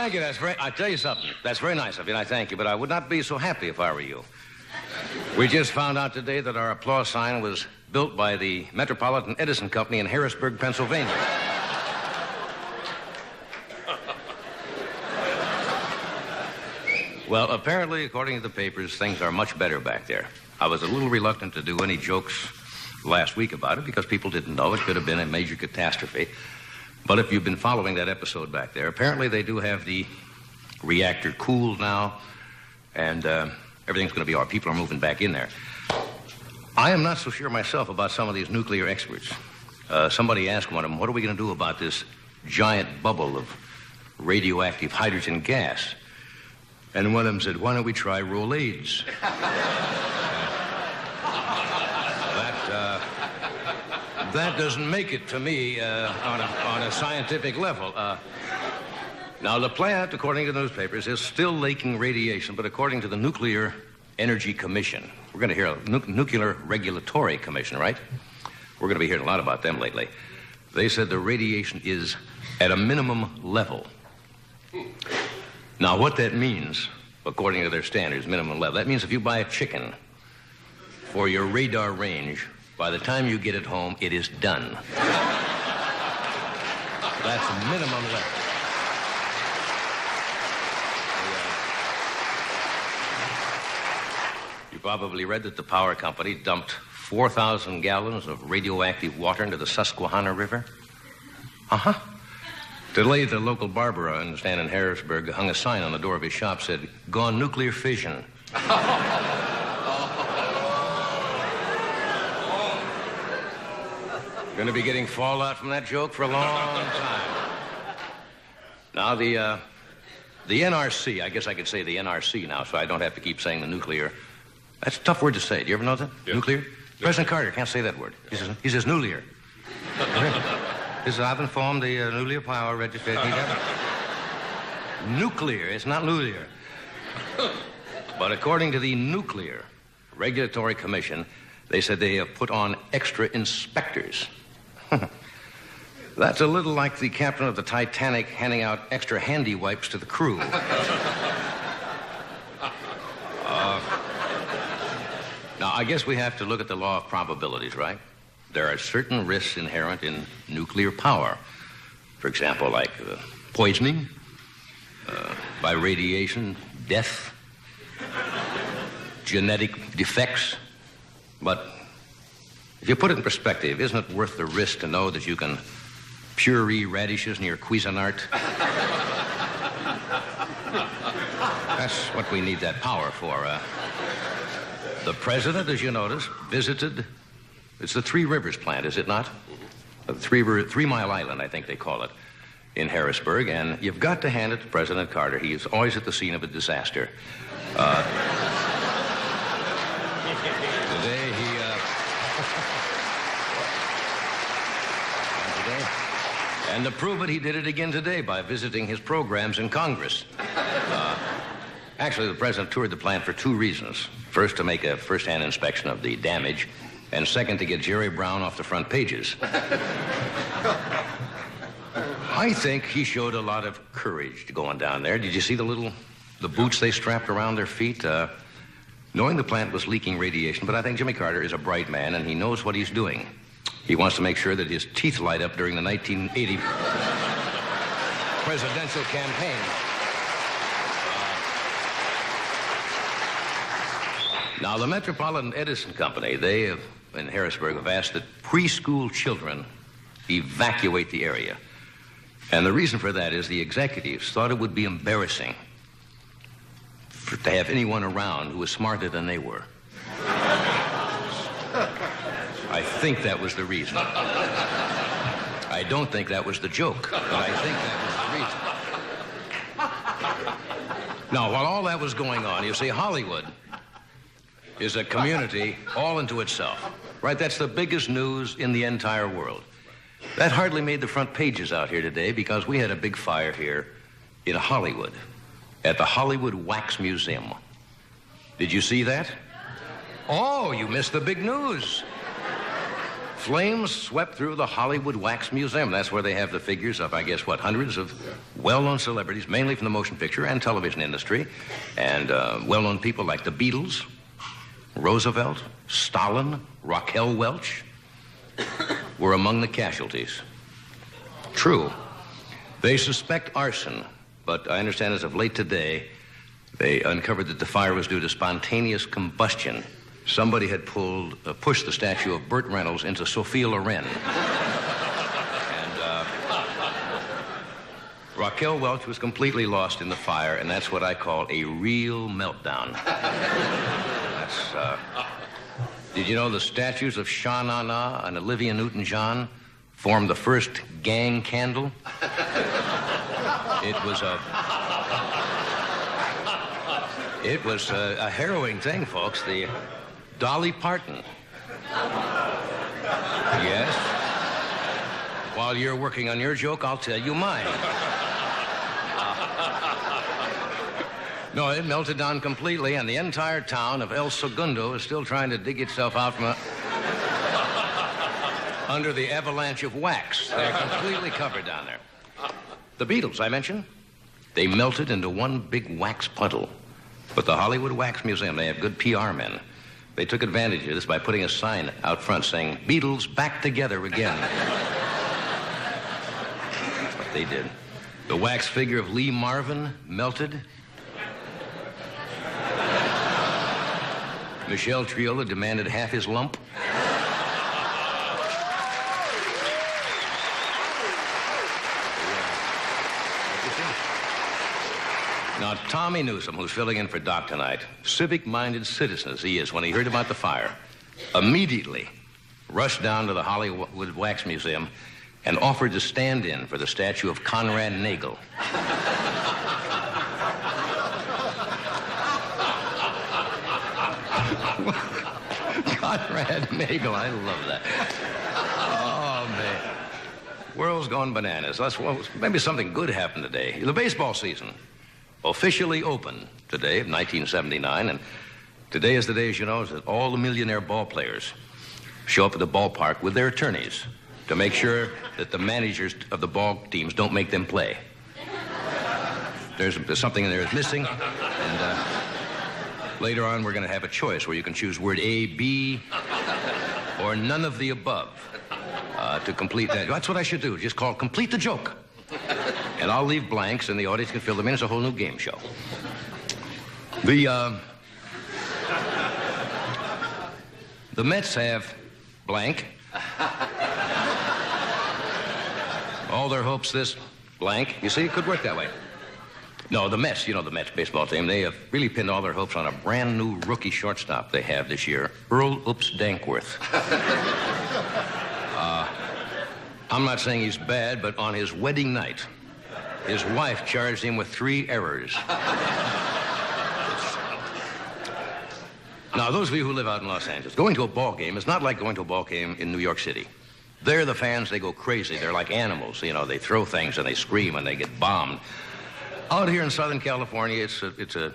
thank you. I tell you something. That's very nice of you, and I thank you. But I would not be so happy if I were you. We just found out today that our applause sign was built by the Metropolitan Edison Company in Harrisburg, Pennsylvania. Well, apparently, according to the papers, things are much better back there. I was a little reluctant to do any jokes last week about it because people didn't know it could have been a major catastrophe. But if you've been following that episode back there, apparently they do have the reactor cooled now, and everything's going to be all right. People are moving back in there. I am not so sure myself about some of these nuclear experts. Somebody asked one of them, what are we going to do about this giant bubble of radioactive hydrogen gas? And one of them said, why don't we try Rolaids? That doesn't make it to me on a scientific level. Now, the plant, according to the newspapers, is still leaking radiation, but according to the Nuclear Energy Commission, we're going to hear a Nuclear Regulatory Commission, right? We're going to be hearing a lot about them lately. They said the radiation is at a minimum level. Now, what that means, according to their standards, minimum level, that means if you buy a chicken for your radar range, by the time you get it home, it is done. That's minimum level. You probably read that the power company dumped 4,000 gallons of radioactive water into the Susquehanna River. Uh-huh. Today, the local barber, I understand, in Harrisburg, hung a sign on the door of his shop said, "Gone nuclear fission." Going to be getting fallout from that joke for a long time. Now, the NRC, I guess I could say the NRC now, so I don't have to keep saying the nuclear. That's a tough word to say. Do you ever know that? Yeah. Nuclear? Yeah. President Carter can't say that word. He says nuclear. He says, I've informed the nuclear power register. Nuclear, it's not nuclear. But according to the Nuclear Regulatory Commission, they said they have put on extra inspectors. That's a little like the captain of the Titanic handing out extra handy wipes to the crew. Now, I guess we have to look at the law of probabilities, right? There are certain risks inherent in nuclear power. For example, like poisoning, by radiation, death, genetic defects. But if you put it in perspective, isn't it worth the risk to know that you can puree radishes in your Cuisinart? That's what we need that power for. The president, as you notice, visited, it's the Three Rivers plant, is it not? The 3 Mile Island, I think they call it, in Harrisburg. And you've got to hand it to President Carter. He is always at the scene of a disaster. Today, and to prove it, he did it again today by visiting his programs in Congress. Actually, the president toured the plant for 2 reasons. First, to make a first-hand inspection of the damage, and second, to get Jerry Brown off the front pages. I think he showed a lot of courage going down there. Did you see the boots they strapped around their feet? Knowing the plant was leaking radiation, but I think Jimmy Carter is a bright man, and he knows what he's doing. He wants to make sure that his teeth light up during the 1980 presidential campaign. Now, the Metropolitan Edison Company, they have, in Harrisburg, have asked that preschool children evacuate the area. And the reason for that is the executives thought it would be embarrassing to have anyone around who was smarter than they were. I think that was the reason. I don't think that was the joke, but I think that was the reason. Now, while all that was going on, you see, Hollywood is a community all into itself, right? That's the biggest news in the entire world. That hardly made the front pages out here today because we had a big fire here in Hollywood at the Hollywood Wax Museum. Did you see that? Oh, you missed the big news. flames swept through the Hollywood Wax Museum. That's where they have the figures of, I guess, what, hundreds of well-known celebrities, mainly from the motion picture and television industry, and well-known people like the Beatles, Roosevelt, Stalin, Raquel Welch were among the casualties. True. They suspect arson, but I understand as of late today, they uncovered that the fire was due to spontaneous combustion. Somebody had pushed the statue of Burt Reynolds into Sophia Loren. And Raquel Welch was completely lost in the fire, and that's what I call a real meltdown. Did you know the statues of Sha Na Na and Olivia Newton-John formed the first gang candle? It was a harrowing thing, folks. The Dolly Parton. Yes. While you're working on your joke, I'll tell you mine. No, it melted down completely, and the entire town of El Segundo is still trying to dig itself out from under the avalanche of wax. They're completely covered down there. The Beatles, I mentioned, they melted into one big wax puddle. But the Hollywood Wax Museum, they have good PR men. They took advantage of this by putting a sign out front saying, "Beatles back together again." That's what they did. The wax figure of Lee Marvin melted. Michelle Triola demanded half his lump. Now, Tommy Newsom, who's filling in for Doc tonight, civic-minded citizen as he is, when he heard about the fire, immediately rushed down to the Hollywood Wax Museum and offered to stand in for the statue of Conrad Nagel. Conrad Nagel, I love that. Oh, man. World's gone bananas. Maybe something good happened today. The baseball season officially opened today of 1979, and today is the day, as you know, that all the millionaire ball players show up at the ballpark with their attorneys to make sure that the managers of the ball teams don't make them play. There's something in there that's missing, and later on we're going to have a choice where you can choose word A, B, or none of the above to complete that. That's what I should do, just call complete the joke. And I'll leave blanks, and the audience can fill them in. It's a whole new game show. The Mets have blank. All their hopes this blank. You see, it could work that way. No, the Mets, you know the Mets baseball team, they have really pinned all their hopes on a brand new rookie shortstop they have this year, Earl Oops Dankworth. I'm not saying he's bad, but on his wedding night, his wife charged him with 3 errors. Now, those of you who live out in Los Angeles, going to a ball game is not like going to a ball game in New York City. There, the fans, they go crazy. They're like animals. You know, they throw things and they scream and they get bombed. Out here in Southern California, it's a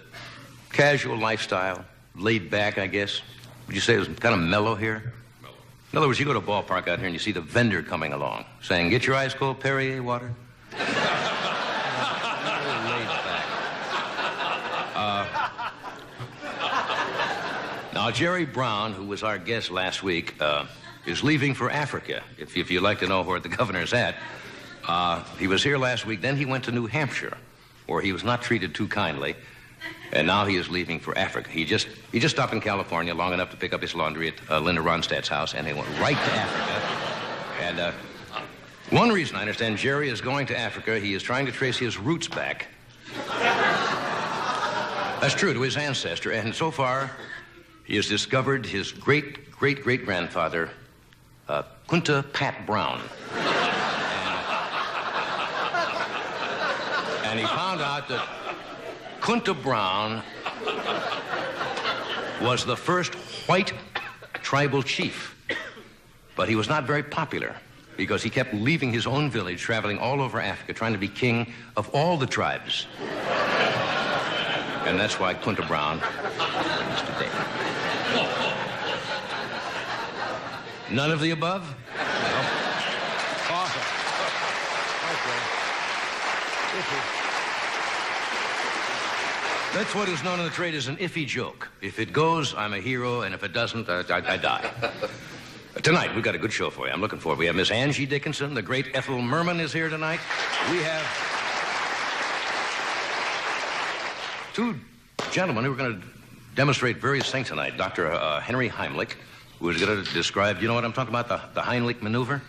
casual lifestyle, laid back, I guess. Would you say it was kind of mellow here? Mellow. In other words, you go to a ballpark out here and you see the vendor coming along saying, "Get your ice cold Perrier water." Now, Jerry Brown, who was our guest last week, is leaving for Africa, if you'd like to know where the governor's at. He was here last week, then he went to New Hampshire, where he was not treated too kindly, and now he is leaving for Africa. He just stopped in California long enough to pick up his laundry at Linda Ronstadt's house, and he went right to Africa. And one reason I understand Jerry is going to Africa, he is trying to trace his roots back. That's true, to his ancestor, and so far, he has discovered his great-great-great-grandfather, Kunta Pat Brown. And he found out that Kunta Brown was the first white tribal chief. But he was not very popular because he kept leaving his own village, traveling all over Africa, trying to be king of all the tribes. And that's why Kunta Brown is today. None of the above? No. Awesome. Okay. That's what is known in the trade as an iffy joke. If it goes, I'm a hero, and if it doesn't, I die. Tonight, we've got a good show for you. I'm looking forward. We have Miss Angie Dickinson. The great Ethel Merman is here tonight. We have two gentlemen who are going to demonstrate various things tonight. Dr. Henry Heimlich, who is going to describe, you know what I'm talking about, the Heimlich maneuver?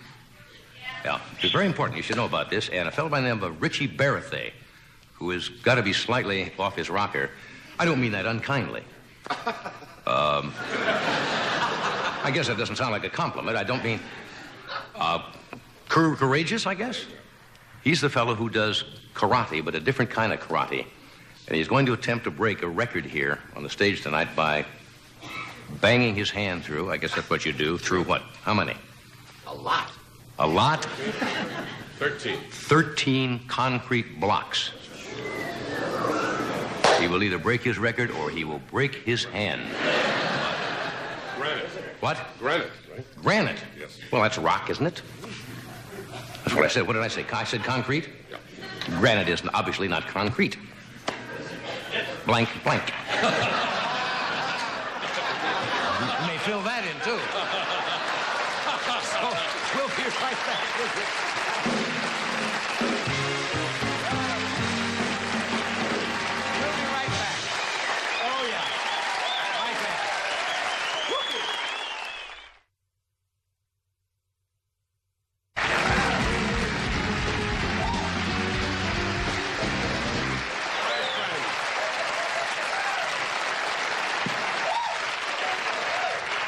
Yeah. It's very important. You should know about this. And a fellow by the name of Richie Barathay, who has got to be slightly off his rocker. I don't mean that unkindly. I guess that doesn't sound like a compliment. I don't mean courageous, I guess. He's the fellow who does karate, but a different kind of karate. And he's going to attempt to break a record here on the stage tonight by banging his hand through, I guess that's what you do, through what? How many? A lot. A lot? 13. 13 concrete blocks. He will either break his record or he will break his hand. Granite. What? Granite, right? Granite? Yes. Well, that's rock, isn't it? That's what I said. What did I say? I said concrete? Yeah. Granite is obviously not concrete. Blank, blank. You may fill that in, too. So, we'll be right back with you. We'll be right back. Oh, yeah. Right back.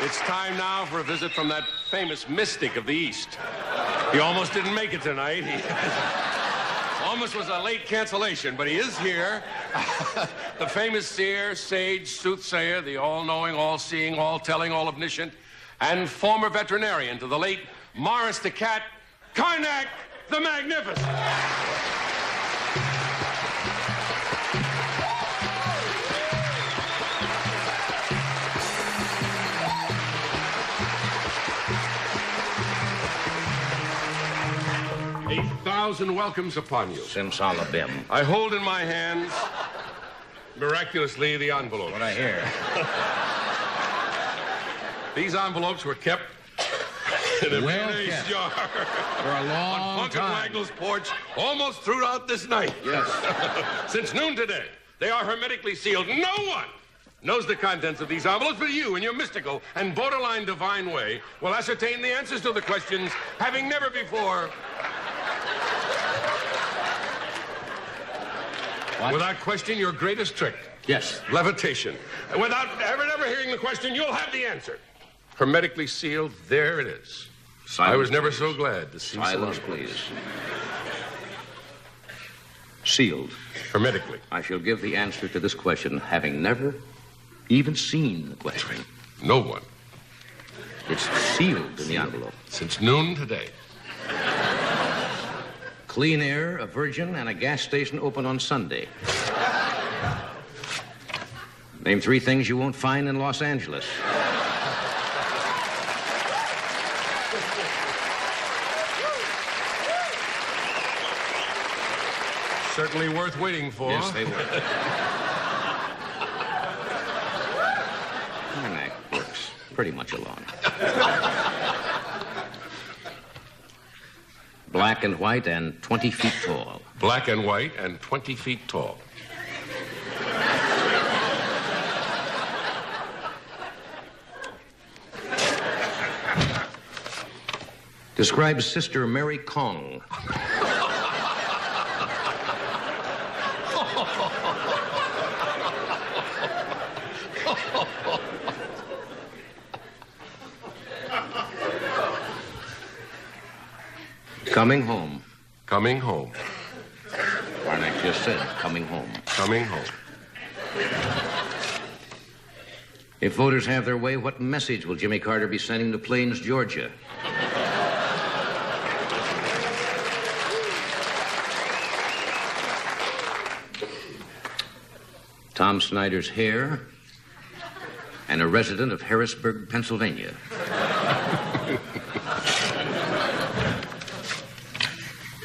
It's time now for a visit from that famous mystic of the East. He almost didn't make it tonight. He almost was a late cancellation, but he is here. The famous seer, sage, soothsayer, the all-knowing, all-seeing, all-telling, all-omniscient, and former veterinarian to the late Morris the Cat, Karnak the Magnificent. 8,000 welcomes upon you. Simsalabim. I hold in my hands, miraculously, the envelopes. What I hear. These envelopes were kept in a Well mayonnaise kept. jar For a long on Plunk and time. Wagnall's porch almost throughout this night. Yes. Since noon today, they are hermetically sealed. No one knows the contents of these envelopes, but you, in your mystical and borderline divine way, will ascertain the answers to the questions, having never before... What? Without question, your greatest trick. Yes. Levitation. Without ever hearing the question, you'll have the answer. Hermetically sealed, there it is. Silence, I was never please. so glad to see Silence, someone. please. Sealed. Hermetically. I shall give the answer to this question, having never even seen the question. No one. It's sealed in the envelope. Since noon today. Clean air, a virgin, and a gas station open on Sunday. Name 3 things you won't find in Los Angeles. Certainly worth waiting for. Yes, they were. Karnak works pretty much alone. Black and white and 20 feet tall. Black and white and 20 feet tall. Describes Sister Mary Kong. Coming home. Coming home. Karnak just said, coming home. Coming home. If voters have their way, what message will Jimmy Carter be sending to Plains, Georgia? Tom Snyder's hair and a resident of Harrisburg, Pennsylvania.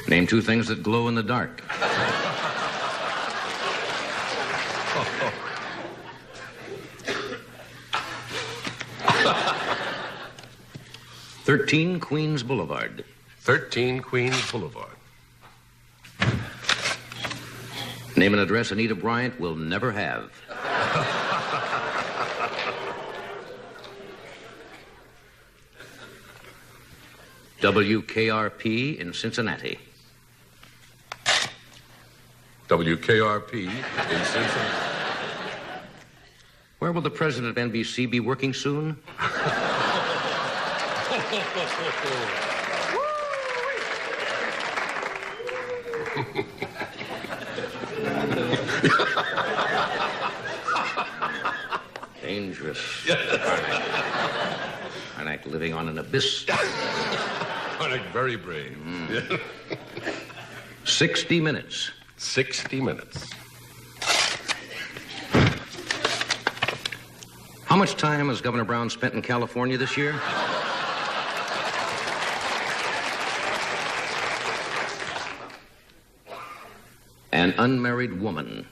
Name 2 things that glow in the dark. 13 Queens Boulevard. 13 Queens Boulevard. Name an address Anita Bryant will never have. WKRP in Cincinnati. WKRP in Cincinnati. Where will the president of NBC be working soon? Dangerous. Karnak living on an abyss. Karnak very brave. 60 minutes. 60 minutes. How much time has Governor Brown spent in California this year? An unmarried woman.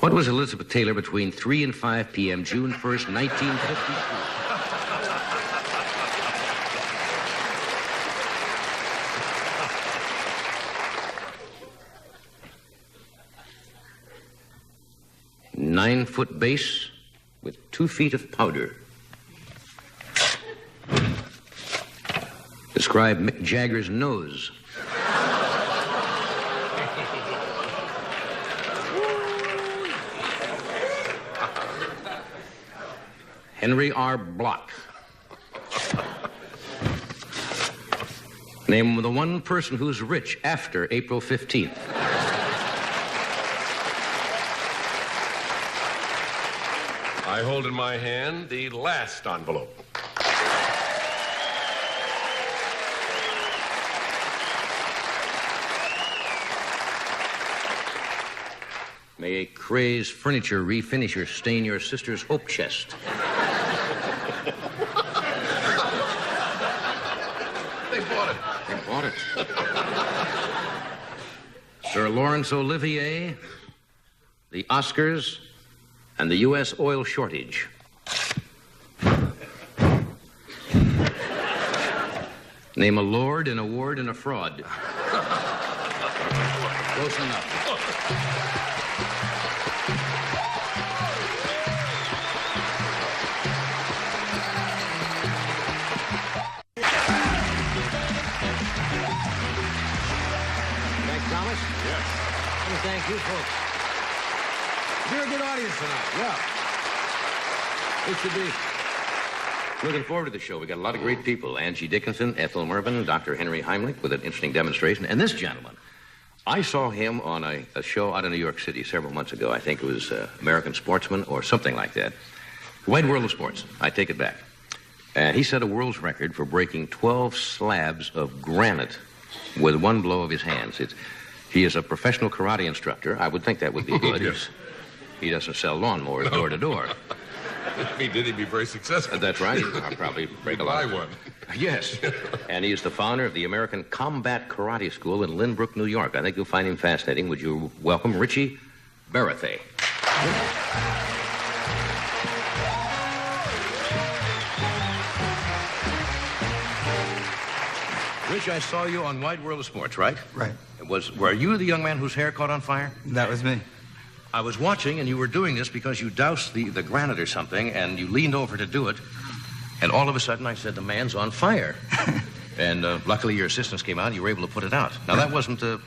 What was Elizabeth Taylor between 3 and 5 p.m., June 1st, 1952? Nine-foot base with 2 feet of powder. Describe Mick Jagger's nose. Henry R. Block. Name the one person who's rich after April 15th. I hold in my hand the last envelope. May a crazed furniture refinisher stain your sister's hope chest. They bought it. They bought it. Sir Laurence Olivier, the Oscars, and the U.S. oil shortage. Name a lord, an award, and a fraud. Close enough. Thanks, Thomas. Yes. And thank you, folks. You're a good audience tonight. Yeah. It should be. Looking forward to the show. We got a lot of great people. Angie Dickinson, Ethel Mervyn, Dr. Henry Heimlich with an interesting demonstration. And this gentleman, I saw him on a show out in New York City several months ago. I think it was American Sportsman or something like that. Wide World of Sports. I take it back. And he set a world's record for breaking 12 slabs of granite with one blow of his hands. He is a professional karate instructor. I would think that would be good. Yes. He doesn't sell lawnmowers door to door. If he did, he'd be very successful. That's right. I'll probably break a lot. Buy one. Yes. And he is the founder of the American Combat Karate School in Lynbrook, New York. I think you'll find him fascinating. Would you welcome Richie Barathay? Rich, I saw you on Wide World of Sports, right? Right. Were you the young man whose hair caught on fire? That was me. I was watching, and you were doing this because you doused the granite or something, and you leaned over to do it, and all of a sudden I said, the man's on fire. And luckily your assistants came out, and you were able to put it out. Now, that wasn't No,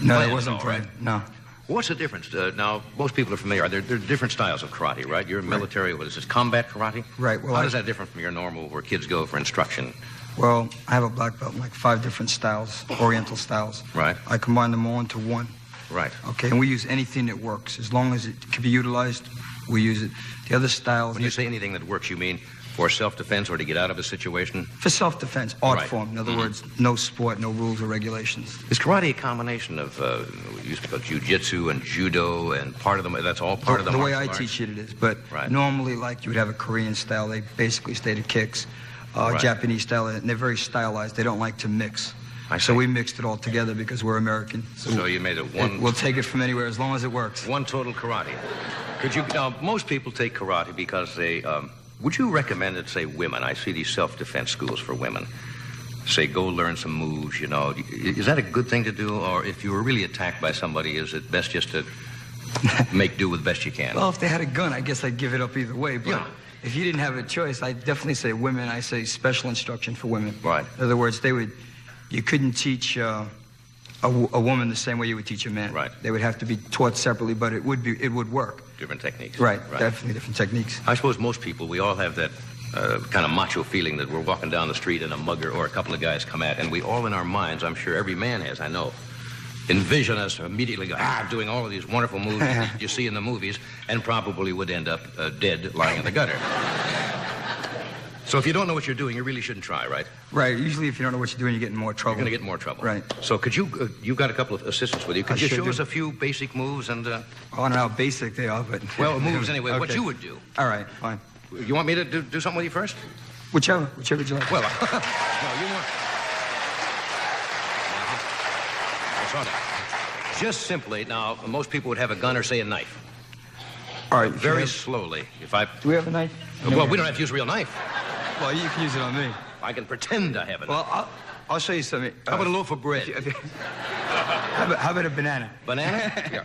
that wasn't right? right. No. What's the difference? Now, most people are familiar. There are different styles of karate, right? You're military, what is this, combat karate? Right. Well, How does that differ from your normal, where kids go for instruction? Well, I have a black belt in like 5 different styles, Oriental styles. Right. I combine them all into one. Right. Okay, and we use anything that works. As long as it can be utilized, we use it. The other styles... When you say anything that works, you mean for self-defense or to get out of a situation? For self-defense, art Right. form. In other words, no sport, no rules or regulations. Is karate a combination of, used to call jiu-jitsu and judo, and part of them, that's all part of the way I martial arts? teach it is, but Right. normally, like, you would have a Korean style. They basically stay to kicks. Right. Japanese style, and they're very stylized. They don't like to mix. I So see. we mixed it all together because we're American. So you made it one... We'll take it from anywhere as long as it works. One total karate. Could you... Now, most people take karate because they... would you recommend it, say, women? I see these self-defense schools for women. Say, go learn some moves, you know. Is that a good thing to do? Or if you were really attacked by somebody, is it best just to make do with best you can? Well, if they had a gun, I guess I'd give it up either way. But Yeah. if you didn't have a choice, I'd definitely say women. I say special instruction for women. Right. In other words, you couldn't teach a woman the same way you would teach a man. Right. They would have to be taught separately, but it would work. Different techniques. Right. Definitely different techniques. I suppose most people, we all have that kind of macho feeling that we're walking down the street and a mugger or a couple of guys come at, and we all in our minds, I'm sure every man has, I know, envision us immediately doing all of these wonderful moves you see in the movies, and probably would end up dead lying in the gutter. So if you don't know what you're doing, you really shouldn't try, right? Right. Usually, if you don't know what you're doing, you get in more trouble. You're going to get in more trouble. Right. So could you, you've got a couple of assistants with you. Could you sure show do. us a few basic moves and... I don't know how basic they are, but... Well, moves anyway, what Okay. you would do. All right, fine. You want me to do something with you first? Whichever you like. Well, no, you want... That's all right. Just simply, now, most people would have a gun or, say, a knife. All right. Very slowly. If I... Do we have a knife? Well, we don't have to use a real knife. Well, you can use it on me. I can pretend I have a knife. Well, I'll show you something. How about a loaf of bread? How about a banana? Banana? Yeah.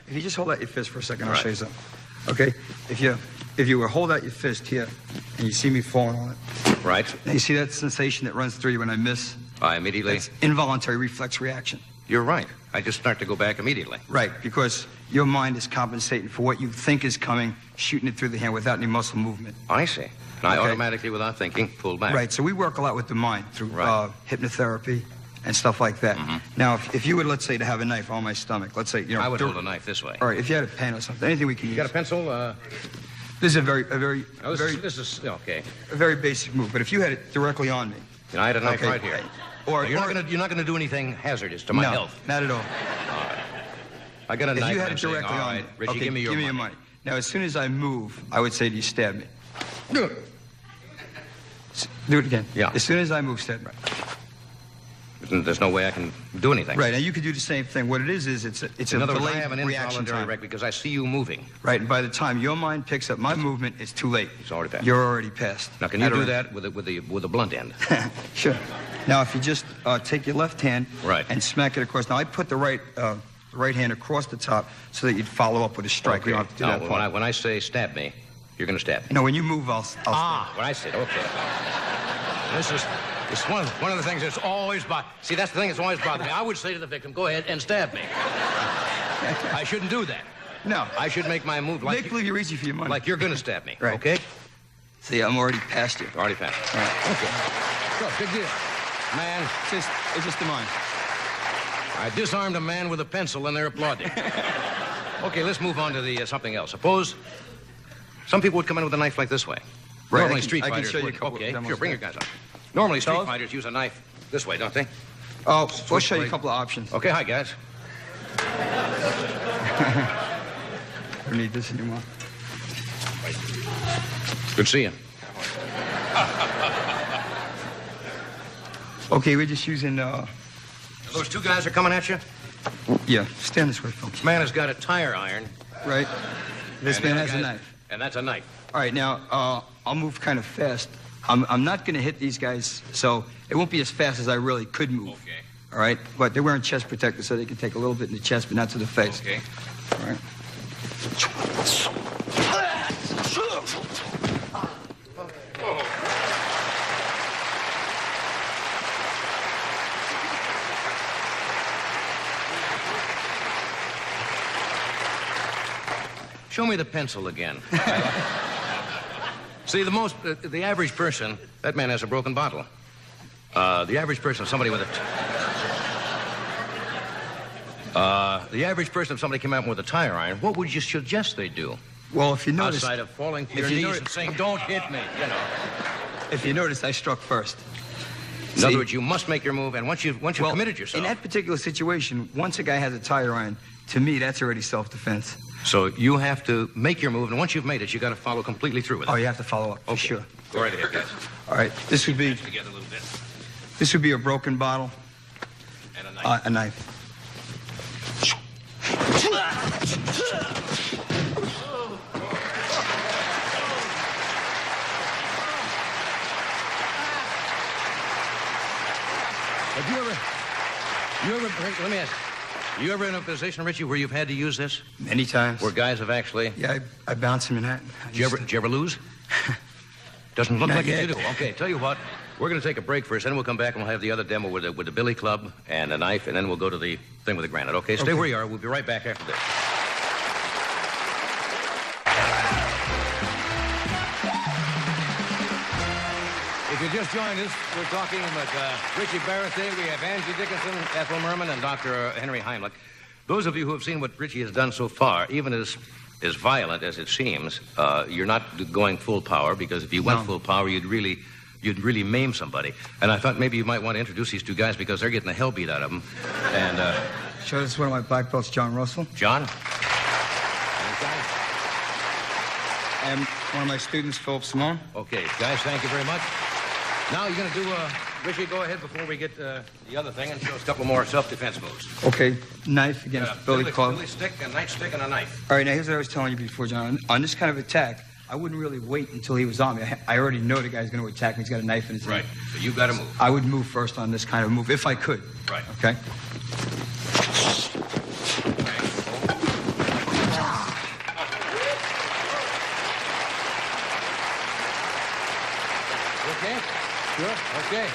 If you just hold out your fist for a second, I'll Right. show you something. Okay? If you were hold out your fist here, and you see me falling on it, Right. now you see that sensation that runs through you when I miss? I immediately... It's involuntary reflex reaction. You're right. I just start to go back immediately. Right, because your mind is compensating for what you think is coming, shooting it through the hand without any muscle movement. I see. And I Okay. automatically, without thinking, pull back. Right, so we work a lot with the mind through Right. hypnotherapy and stuff like that. Now, if you would, let's say, to have a knife on my stomach, let's say, you know... I would hold a knife this way. All right, if you had a pen or something, anything we can use. You got a pencil? This is a very This is okay. a very basic move, but if you had it directly on me... You know, I had a knife Okay. right here. Or You're not gonna do anything hazardous to my no, health. not at all. I got a If knife. you had and I'm it saying, directly all on right, me... Richie, okay, give me your money. Now, as soon as I move, I would say to you, stab me. Do it again. Yeah. As soon as I move, stab me. There's no way I can do anything. Right, now you could do the same thing. What it is it's In a other words, I delayed have an reaction involuntary time. because I see you moving. Right, and by the time your mind picks up my movement, it's too late. It's already passed. You're already past. Now, can you At do a- that with a blunt end? Sure. Now, if you just take your left hand Right. and smack it across. Now, I put the right hand across the top so that you'd follow up with a strike. Okay. You don't have to do Now, that part. when I say stab me, you're going to stab me. No, when you move, I'll stab. When I said, okay. This is one of the things that's always see, that's the thing that's always bothered me. I would say to the victim, go ahead and stab me. I shouldn't do that. No. I should make my move Make believe you're easy for your money. like you're going to stab me. Right. Okay? See, I'm already past you. Already passed. All right. Okay. So, big deal. Man, It's just a mind. I disarmed a man with a pencil and they're applauding. Okay, let's move on to the something else. Suppose some people would come in with a knife like this way. Right, Normally, I can- street I can fighters show you a would. couple of Okay, demos sure, bring your there. guys up. Normally, street Fellas? fighters use a knife this way, don't they? Oh, we'll Switch show you a blade. couple of options. Okay, hi, guys. I don't need this anymore. Good seeing. Okay, we're just using, Those two guys are coming at you? yeah, stand this way, folks. This man has got a tire iron. Right? This and the man other has a guy's- knife. And that's a knife. All right, now, I'll move kind of fast. I'm not going to hit these guys, so it won't be as fast as I really could move. Okay. All right? But they're wearing chest protectors, so they can take a little bit in the chest, but not to the face. Okay. All right? Show me the pencil again. See, the average person, that man has a broken bottle. The average person, somebody with the average person, if somebody came out with a tire iron, what would you suggest they do? Well, if you notice, Outside of falling to your you knees notice- and saying, don't hit me, you know. if you notice, I struck first. In other words, you must make your move, and once you've committed yourself. In that particular situation, once a guy has a tire iron, to me, that's already self-defense. So you have to make your move, and once you've made it, you got to follow completely through with it. Oh, you have to follow up. Okay. Sure. Go right ahead, guys. All right. This would be Together a little bit. this would be a broken bottle. And a knife. A knife. Let me ask you ever in a position, Richie, where you've had to use this? Many times. Where guys have actually... Yeah, I bounce him in that. Did you ever lose? Doesn't look Not like yet. you do. Okay, tell you what, we're going to take a break first, then we'll come back and we'll have the other demo with the billy club and a knife, and then we'll go to the thing with the granite. Okay, stay where you are. We'll be right back after this. If you just joined us, we're talking with Richie Barrett. We have Angie Dickinson, Ethel Merman, and Dr. Henry Heimlich. Those of you who have seen what Richie has done so far, even as violent as it seems, you're not going full power, because if you went full power, you'd really maim somebody. And I thought maybe you might want to introduce these two guys, because they're getting the hell beat out of them. And Sure, this is one of my black belts, John Russell. John? And one of my students, Philip Simone. Okay, guys, thank you very much. Now you're going to do, Richie, go ahead before we get the other thing and show us a couple more self-defense moves. Okay, knife against billy club. Billy stick, a nightstick, and a knife. All right, now here's what I was telling you before, John. On this kind of attack, I wouldn't really wait until he was on me. I already know the guy's going to attack me. He's got a knife in his hand. Right, so you got to move. I would move first on this kind of move, if I could. Right. Okay? Okay? Sure, okay.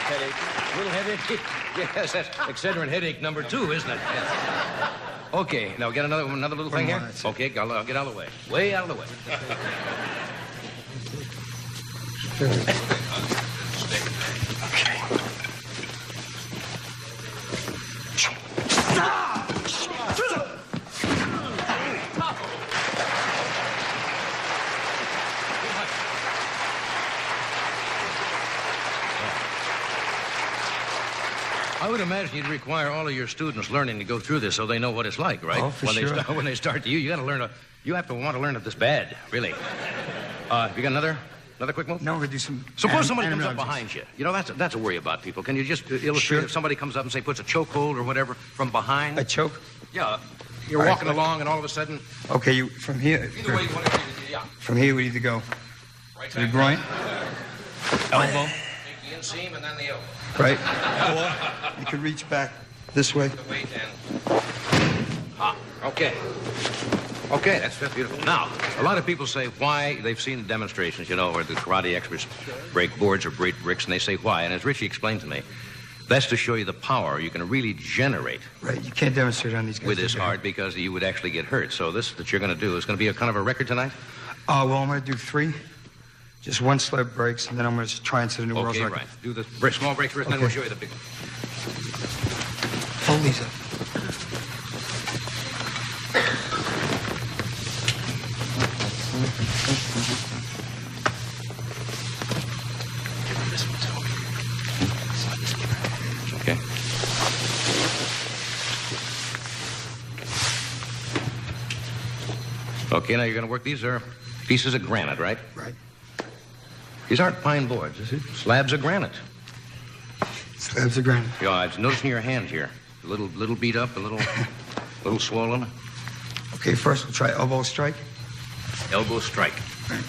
Headache. Little headache. Yes, that's Excedrin headache number 2, isn't it? Yes. Okay, now get another little thing here. Okay, I'll get out of the way. Way out of the way. I would imagine you'd require all of your students learning to go through this so they know what it's like, right? Oh, for sure. When they start to you got to learn you have to want to learn it this bad, really. You got another quick move? Now we're going to do some... Suppose somebody comes up behind you. You know, that's a worry about people. Can you just illustrate if somebody comes up and, say, puts a chokehold or whatever from behind? A choke? Yeah. You're walking along and all of a sudden... Okay, from here... Either way you want to... Yeah. From here, we either go Right to the groin, elbow, Take the inseam and then the elbow. right? Or you could reach back this way. The weight and... Okay. Okay, that's beautiful. Now, a lot of people say why they've seen the demonstrations, where the karate experts break boards or break bricks, and they say why. And as Richie explained to me, that's to show you the power you can really generate. Right, you can't demonstrate on these guys. With this art, because you would actually get hurt. So this that you're going to do is going to be a kind of a record tonight? Well, I'm going to do 3. Just 1 slab breaks, and then I'm going to try and set a new world record. Okay, right. Do the small breaks first, and then we'll show you the big one. Hold these up. Okay. Okay, now you're going to work. These are pieces of granite, right? Right. These aren't pine boards. This is slabs of granite. Slabs of granite. Yeah, I was noticing your hand here. A little beat up, a little swollen. Okay, first we'll try elbow strike. Elbow strike. Right.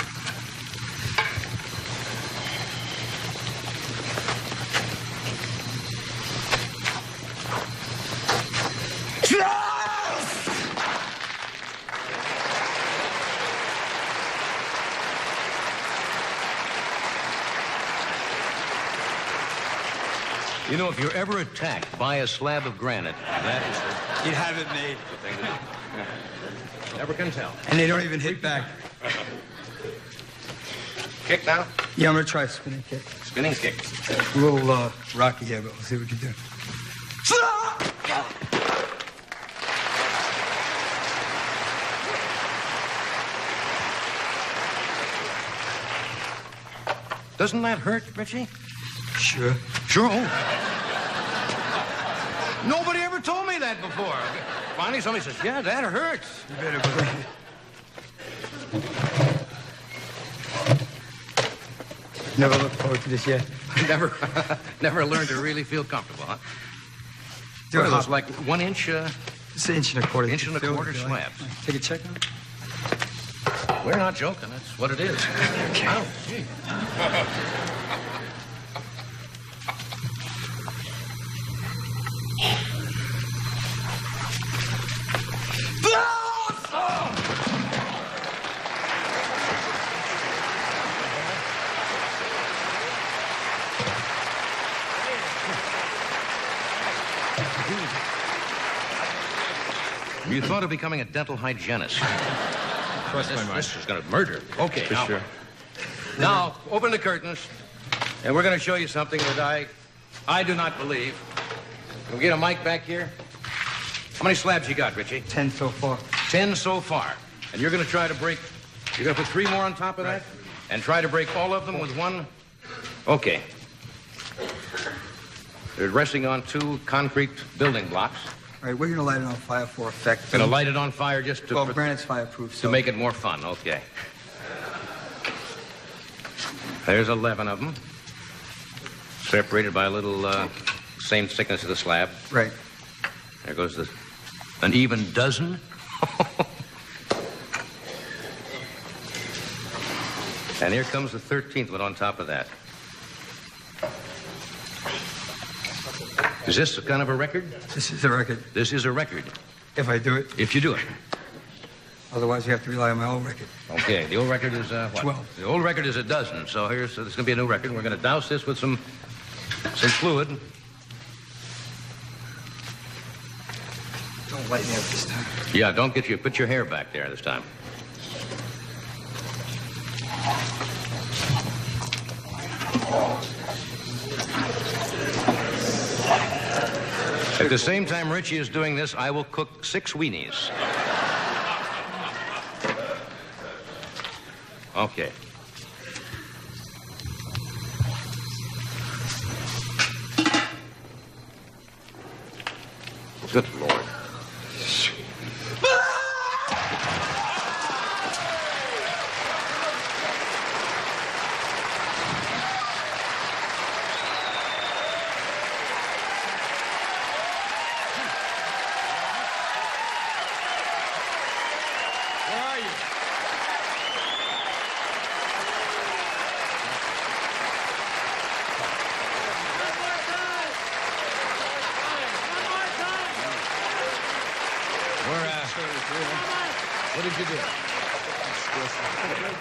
You know, if you're ever attacked by a slab of granite, that is You'd have it made. the thing to do. Never can tell. And they don't even hit back. Kick now. Yeah, I'm going to try a spinning kick. Spinning kick. A little rocky here, but we'll see what we can do. Doesn't that hurt, Richie? Sure. Sure. Oh. Nobody ever told me that before. Finally, somebody says, yeah, that hurts. You better believe it. Never looked forward to this yet. Never learned to really feel comfortable, huh? Do What are it, those, like 1 inch? It's an inch and a quarter. Inch and a quarter slabs. Take a check on it? We're not joking. That's what it is. Okay. Oh, gee. You thought of becoming a dental hygienist. Cross my mind. This is going to murder. Okay, For now, sure. Now, open the curtains, and we're going to show you something that I do not believe. Can we get a mic back here? How many slabs you got, Richie? 10 so far. 10 so far. And you're going to try to break... You're going to put 3 more on top of that? And try to break all of them with one? Okay. They're resting on 2 concrete building blocks. All right, we're going to light it on fire for effect. Going to light it on fire just to... Well, granite's fireproof, so... To make it more fun, okay. There's 11 of them. Separated by a little, same thickness of the slab. Right. There goes an even dozen. And here comes the 13th one on top of that. Is this kind of a record? This is a record. This is a record. If I do it. If you do it. Otherwise, you have to rely on my old record. Okay, the old record is, what? 12. The old record is a dozen, so this is going to be a new record. We're going to douse this with some fluid. Don't light me up this time. Yeah, put your hair back there this time. At the same time Richie is doing this, I will cook 6 weenies. Okay. Good Lord. Where are you? What did you do?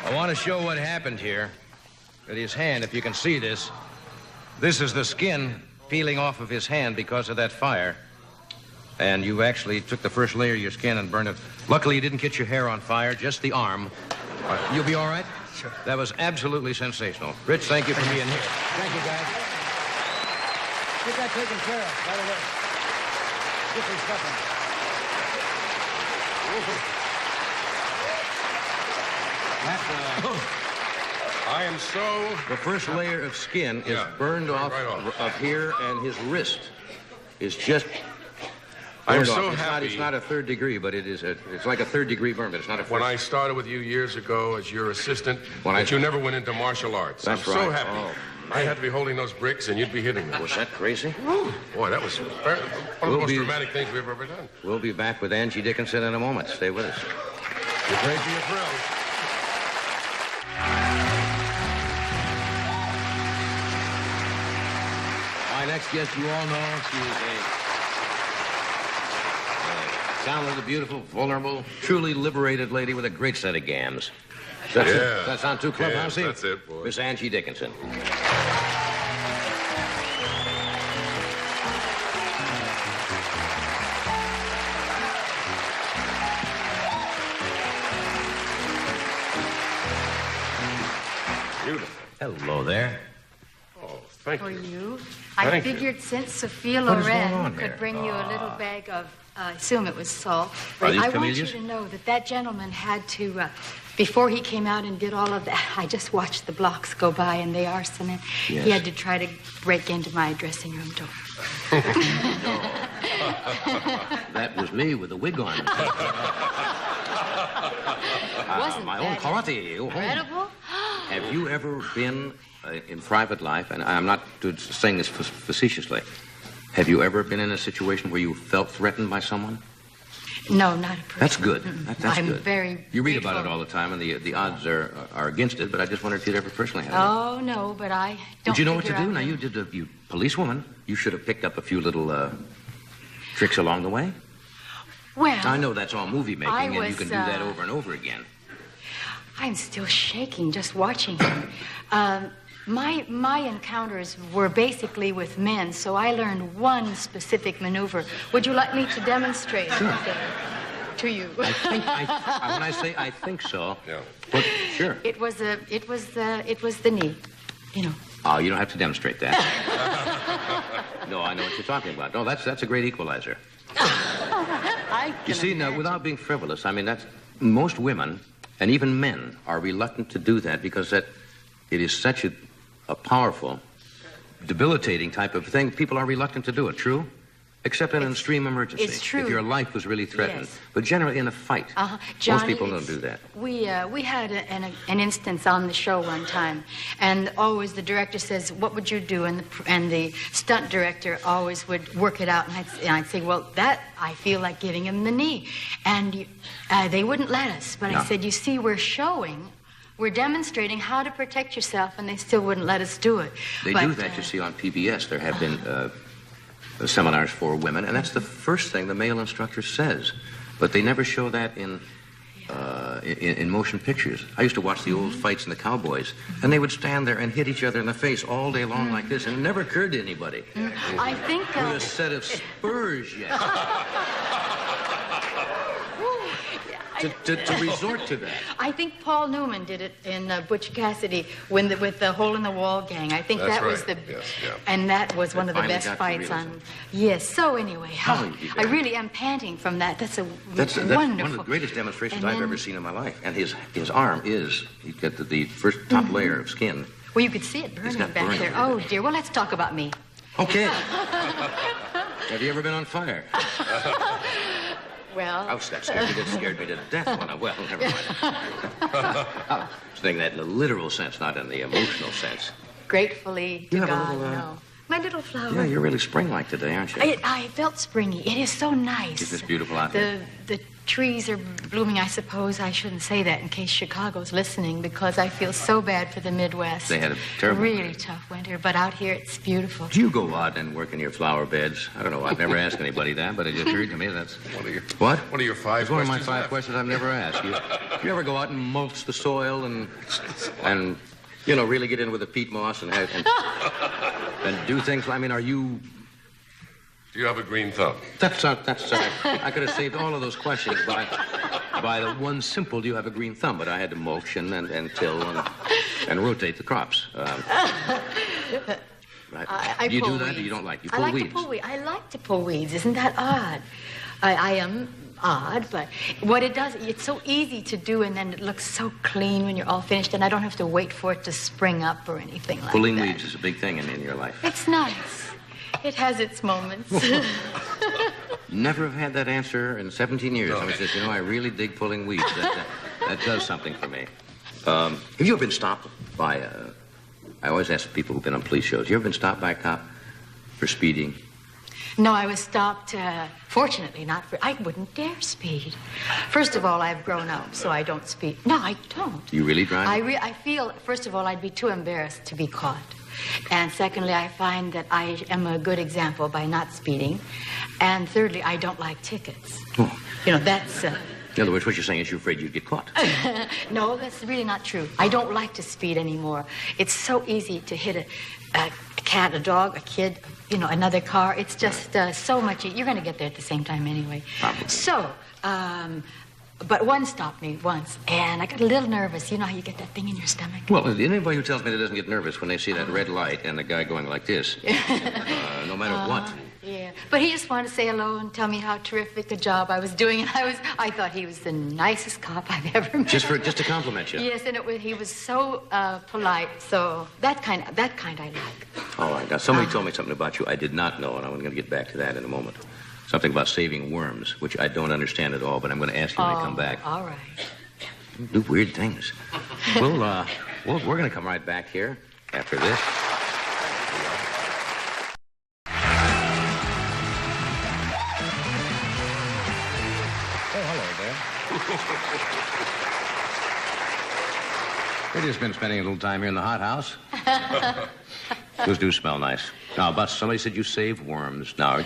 I want to show what happened here. At his hand, if you can see this. This is the skin peeling off of his hand because of that fire. And you actually took the first layer of your skin and burned it. Luckily, you didn't get your hair on fire, just the arm. You'll be all right? Sure. That was absolutely sensational. Rich, thank you for being here. Thank you, guys. Get that taken care of, by the way. Get some stuff in. I am so... The first layer of skin is burned off, right off of here, and his wrist is just I'm burned so off. happy. It's not a 3rd degree, but it's like a 3rd degree burn, but it's not a first. When I started with you years ago as your assistant, you never went into martial arts. That's I'm so right. happy. Oh, I had to be holding those bricks, and you'd be hitting them. Was that crazy? Boy, that was one of the most dramatic things we've ever done. We'll be back with Angie Dickinson in a moment. Stay with us. You're crazy, you're thrilled. My next guest, you all know, she is a talented, beautiful, vulnerable, truly liberated lady with a great set of gams. Does that sound too clubhousey? Yes, that's it, boy. Miss Angie Dickinson. Beautiful. Hello there. Oh, thank Thank for you. you. I Thank you. figured since Sophia What is going Loren on could here? bring you a little bag of, I assume it was salt. Are these I want camellias? you to know that that gentleman had to, before he came out and did all of that, I just watched the blocks go by and they are cement. Yes. He had to try to break into my dressing room door. That was me with the wig on. Wasn't My own that karate. incredible? Have you ever been in private life, and I'm not saying this facetiously, have you ever been in a situation where you felt threatened by someone? No, not a person. That's good. That's I'm good. very You read about it grateful. all the time, and the odds are against it, but I just wondered if you'd ever personally had it. Oh, no, but I don't Would you know what to figure do? I've Now, been- you policewoman, you should have picked up a few little tricks along the way. Well, I know that's all movie making, I and you was, can do that over and over again. I'm still shaking just watching him. My encounters were basically with men, so I learned one specific maneuver. Would you like me to demonstrate something to you? I think, when I say I think so, Yeah. but sure. It was the knee, you know. Oh, you don't have to demonstrate that. No, I know what you're talking about. No, that's a great equalizer. I You can see, now, imagine. without being frivolous, I mean, that's most women and even men are reluctant to do that because it is such a powerful, debilitating type of thing. People are reluctant to do it. True? Except in an extreme emergency. it's true. If your life was really threatened. Yes. But generally in a fight, Johnny, most people don't do that. We had an instance on the show one time, and always the director says, "What would you do?" And the stunt director always would work it out, and I'd say, "Well, that I feel like giving him the knee," and they wouldn't let us. But No. I said, "You see, we're demonstrating how to protect yourself, and they still wouldn't let us do it." They But, do that, you see, on PBS. There have been seminars for women, and that's the first thing the male instructor says. But they never show that in motion pictures. I used to watch the old fights in the Cowboys, and they would stand there and hit each other in the face all day long like this, and it never occurred to anybody. I think With a set of spurs yet. To resort to that. I think Paul Newman did it in Butch Cassidy with the Hole in the Wall gang. I think That's that was right. the, Yes, yeah. and that was one of the Finally best got to fights realize on. Yes. So anyway, Golly, you I guys. really am panting from that. That's That's wonderful. one of the greatest demonstrations And I've then- ever seen in my life. And his arm is, he's got the first top layer of skin. Well, you could see it burning got back burning there. everywhere. Oh dear. Well, let's talk about me. Okay. Have you ever been on fire? Well, Ouch, that scared me to death when I, well, never mind. I was saying that in the literal sense, not in the emotional sense. gratefully to You have a God, little, no. My little flower. Yeah, you're really spring-like today, aren't you? I felt springy. It is so nice. Isn't this beautiful out there? The trees are blooming. I suppose I shouldn't say that in case Chicago's listening, because I feel so bad for the Midwest. They had a terrible really winter. tough winter, but out here it's beautiful. Do you go out and work in your flower beds? I don't know. I've never asked anybody that, but it just occurred to me that's... What? One of your five It's one of my questions 5 left. questions I've never asked. You ever go out and mulch the soil and you know, really get in with the peat moss and do things? I mean, are you... Do you have a green thumb? That's I could have saved all of those questions by the one simple, do you have a green thumb? But I had to mulch and till and rotate the crops. Right. I Do you pull do that weeds. or you don't like? You I pull like weeds? to pull weeds. I like to pull weeds. Isn't that odd? I am odd, but what it does, it's so easy to do, and then it looks so clean when you're all finished, and I don't have to wait for it to spring up or anything like Pulling that. weeds is a big thing in your life. It's nice. It has its moments. Never have had that answer in 17 years. I was just, you know, I really dig pulling weeds. That does something for me. Have you ever been stopped by I always ask people who've been on police shows, you ever been stopped by a cop for speeding? No, I was stopped, fortunately not for... I wouldn't dare speed. First of all, I've grown up, so I don't speed. No, I don't. You really drive? I feel, first of all, I'd be too embarrassed to be caught. And secondly, I find that I am a good example by not speeding. And thirdly, I don't like tickets. Oh. You know, that's... In other words, what you're saying is you're afraid you'd get caught. No, that's really not true. I don't like to speed anymore. It's so easy to hit a cat, a dog, a kid, you know, another car. It's just so much... You're going to get there at the same time anyway. Probably. So, But one stopped me once, and I got a little nervous. You know how you get that thing in your stomach? Well, anybody who tells me that doesn't get nervous when they see that red light and the guy going like this, no matter what. Yeah, but he just wanted to say hello and tell me how terrific a job I was doing, and I thought he was the nicest cop I've ever met. Just to compliment you. Yes, and he was so polite. So that kind I like. All right. Now somebody told me something about you I did not know, and I'm going to get back to that in a moment. Something about saving worms, which I don't understand at all, but I'm going to ask you when I come back. All right. You do weird things. We're going to come right back here after this. We've just been spending a little time here in the hot house. Those do smell nice. Now, about somebody said you save worms. Now,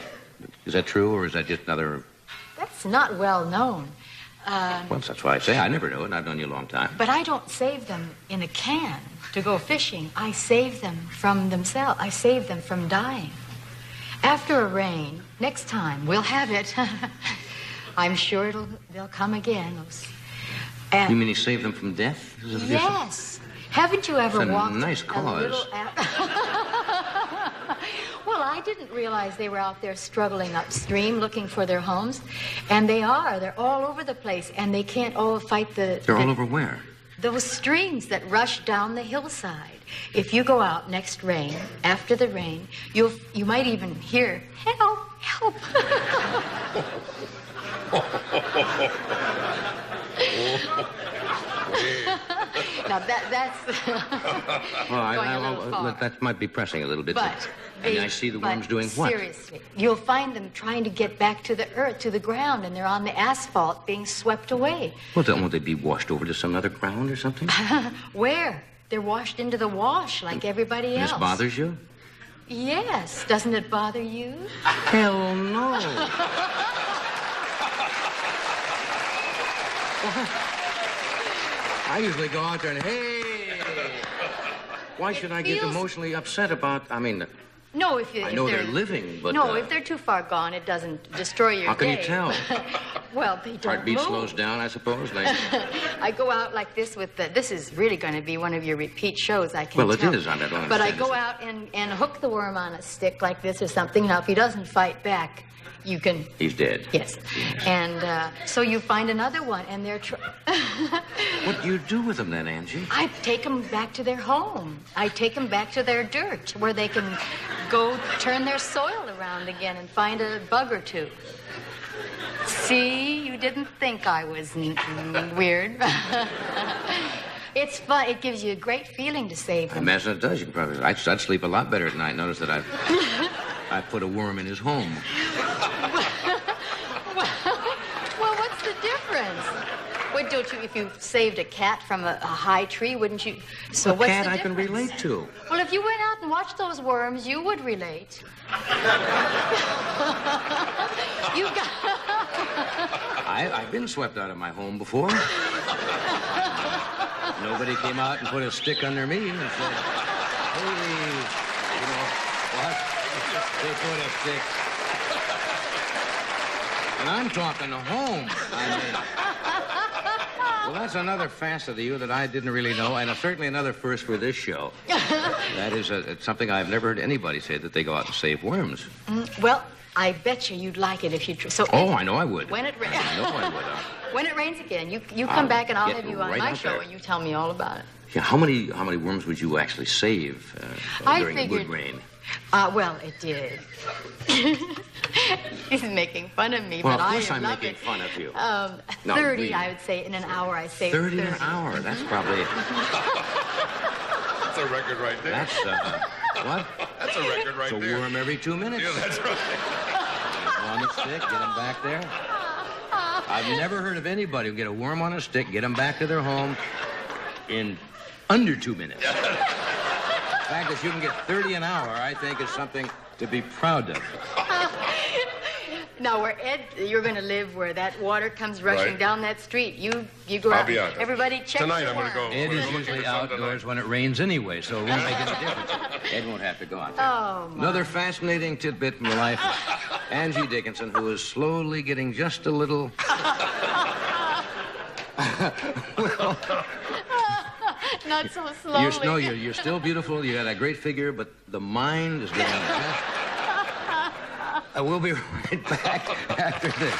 is that true, or is that just another... That's not well known. Well, that's why I say I never knew it, and I've known you a long time. But I don't save them in a can to go fishing. I save them from themselves. I save them from dying. After a rain, next time, we'll have it. I'm sure they'll come again. You mean you saved them from death? Yes. Haven't you ever walked a nice cause. a little... Well, I didn't realize they were out there struggling upstream looking for their homes. And they are. They're all over the place. And they can't all fight They're all over where? Those streams that rush down the hillside. If you go out next rain, after the rain, you might even hear, help, help. Now that's well, that might be pressing a little bit. But I see the worms doing what? Seriously, you'll find them trying to get back to the earth, to the ground, and they're on the asphalt being swept away. Well, then won't they be washed over to some other ground or something? Where? They're washed into the wash like everybody else. This bothers you? Yes. Doesn't it bother you? Hell no. I usually go out there and, hey, why should I get emotionally upset about, No, I know they're living, but... No, if they're too far gone, it doesn't destroy your day. How can you tell? Well, they don't Heartbeat move. slows down, I suppose. I go out like this with this is really going to be one of your repeat shows, I can tell. Well, it is. I don't understand. But I go out and hook the worm on a stick like this or something. Now, if he doesn't fight back, you can... He's dead. Yes. And so you find another one, and they're... What do you do with them then, Angie? I take them back to their home. I take them back to their dirt, where they can go turn their soil around again and find a bug or two. See, you didn't think I was weird. It's fun. It gives you a great feeling to save them. I imagine it does. You can probably... I'd sleep a lot better at night. Notice that I put a worm in his home. Well, what's the difference? Don't you, if you saved a cat from a high tree, wouldn't you? So what's cat the I can relate to. Well, if you went out and watched those worms, you would relate. You got... I've been swept out of my home before. Nobody came out and put a stick under me and said, hey, you know, what? They put a stick. And I'm talking to home. Well, that's another facet of you that I didn't really know, and certainly another first for this show. That is it's something I've never heard anybody say, that they go out and save worms. Well, I bet you'd like it if you... I know I would. When it rains... I know I would. When it rains again, you come back and I'll have you on right my show there. and you tell me all about it. Yeah, how many worms would you actually save during a good rain? Well, it did. He's making fun of me, well, but I of course I'm love making it. fun of you. 30, really. I would say, in an hour I save 30 an hour? That's probably... That's a record right there. That's, what? That's a record right it's there. It's a worm every 2 minutes. Yeah, that's right. On the stick, get them back there. I've never heard of anybody who get a worm on a stick, get them back to their home in under 2 minutes. The fact that you can get 30 an hour, I think, is something to be proud of. Now, where Ed, you're going to live where that water comes rushing down that street. You go out. I'll be out there. Everybody check Tonight the I'm going to go. Ed is usually outdoors when it rains anyway, so it won't make any difference. Ed won't have to go out there. Oh, my. Another fascinating tidbit from the life of Angie Dickinson, who is slowly getting just a little Well, Not so slowly. you're still beautiful. You got a great figure, but the mind is getting just... We'll be right back after this.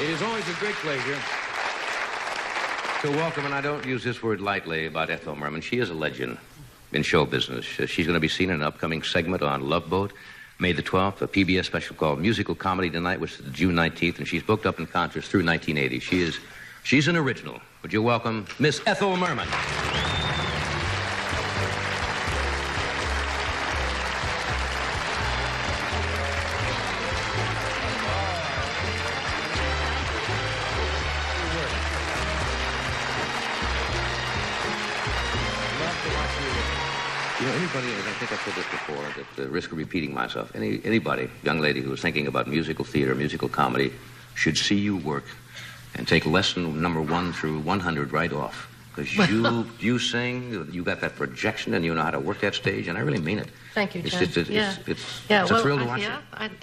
It is always a great pleasure to welcome, and I don't use this word lightly about Ethel Merman. She is a legend in show business. She's going to be seen in an upcoming segment on Love Boat, May the 12th, a PBS special called Musical Comedy Tonight, which is June 19th, and she's booked up in concerts through 1980. She's an original. Would you welcome Miss Ethel Merman? You know, anybody, and I think I've said this before, at the risk of repeating myself, anybody, young lady who is thinking about musical theater, musical comedy, should see you work and take lesson number 1 through 100 right off. Because you sing, you got that projection, and you know how to work that stage, and I really mean it. Thank you, John. It's a thrill to watch it.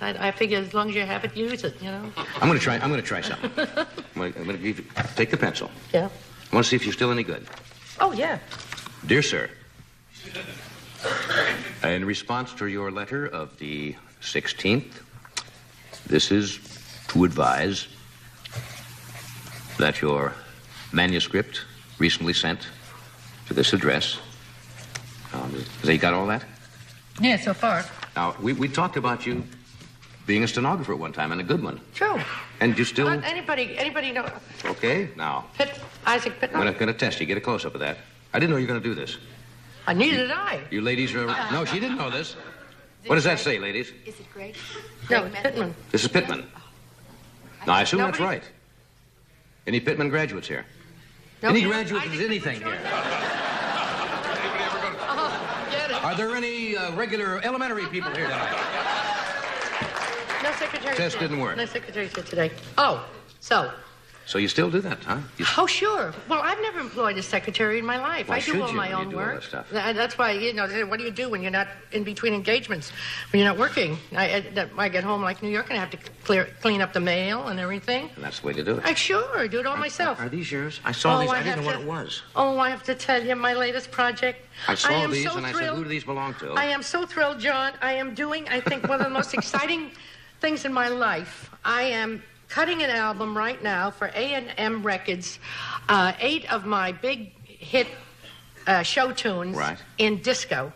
I figure as long as you have it, use it, you know. I'm going to try something. I'm going to take the pencil. Yeah. I want to see if you're still any good. Oh, yeah. Dear sir, in response to your letter of the 16th, this is to advise that your manuscript recently sent to this address. Has he got all that? Yeah, so far. Now, we talked about you being a stenographer at one time, and a good one. True. And you still... Anybody know... Okay, now. Isaac Pittman. I'm going to test you. Get a close-up of that. I didn't know you were going to do this. Neither did I. You ladies are... No, she didn't know this. What does that say, ladies? Is it great? No, it's Pittman. This is Pittman. Now, I assume that's right. Any Pittman graduates here? Any graduates of anything here? Get it. Are there any regular elementary people here tonight? No secretary. Test didn't work. No secretary here today. Oh, so... So you still do that, huh? Oh, sure. Well, I've never employed a secretary in my life. Why I do should all you my when you own do all work. that stuff? That's why, you know, what do you do when you're not in between engagements? When you're not working? I get home like New York and I have to clean up the mail and everything. And that's the way to do it. I sure do it all myself. Are these yours? I saw these. I didn't know what it was. Oh, I have to tell you, my latest project. I saw these so and I said, who do these belong to? I am so thrilled, John. I am doing, I think, one of the most exciting things in my life. I am cutting an album right now for A&M Records, 8 of my big hit show tunes in disco.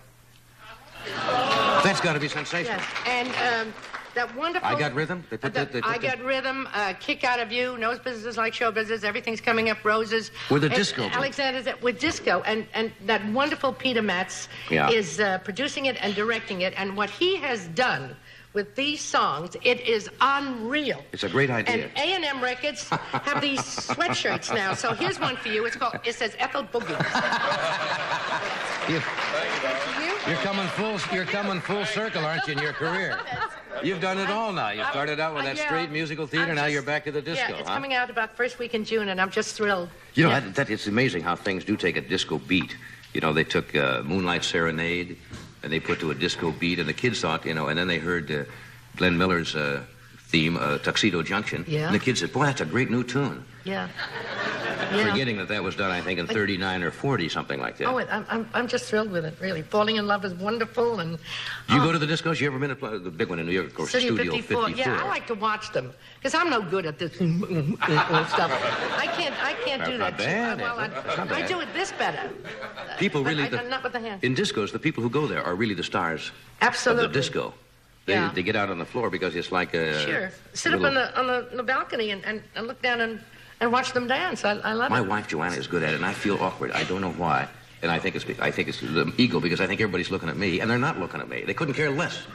That's got to be sensational. Yes, and that wonderful... I Got Rhythm? I Got Rhythm, Kick Out of You, Knows Business Like Show Business, Everything's Coming Up Roses. With a disco. Alexander's with disco, and that wonderful Peter Matz is producing it and directing it, and what he has done with these songs, it is unreal. It's a great idea. And A&M Records have these sweatshirts now. So here's one for you. It says Ethel Boogie. You're coming full circle, aren't you, in your career? You've done it all now. You started out with that straight musical theater, now you're back to the disco, Yeah, it's coming out about first week in June, and I'm just thrilled. You know, it's amazing how things do take a disco beat. You know, they took Moonlight Serenade, and they put to a disco beat, and the kids thought, you know, and then they heard Glenn Miller's theme, Tuxedo Junction. Yeah. And the kids said, boy, that's a great new tune. Yeah. Forgetting that was done, I think, in 39 or 40, something like that. Oh, I'm just thrilled with it, really. Falling in Love is wonderful, and... Do you go to the discos? You ever been at the big one in New York, of course, Studio 54? Yeah, I like to watch them, because I'm no good at this stuff. I can't do that. Not bad. I do it this better. People really... not with the hands. In discos, the people who go there are really the stars Absolutely. of the disco. They get out on the floor because it's like a... Sure. Sit up on the balcony and look down and watch them dance. I love it. My wife, Joanna, is good at it, and I feel awkward. I don't know why. And I think it's the ego, because I think everybody's looking at me, and they're not looking at me. They couldn't care less.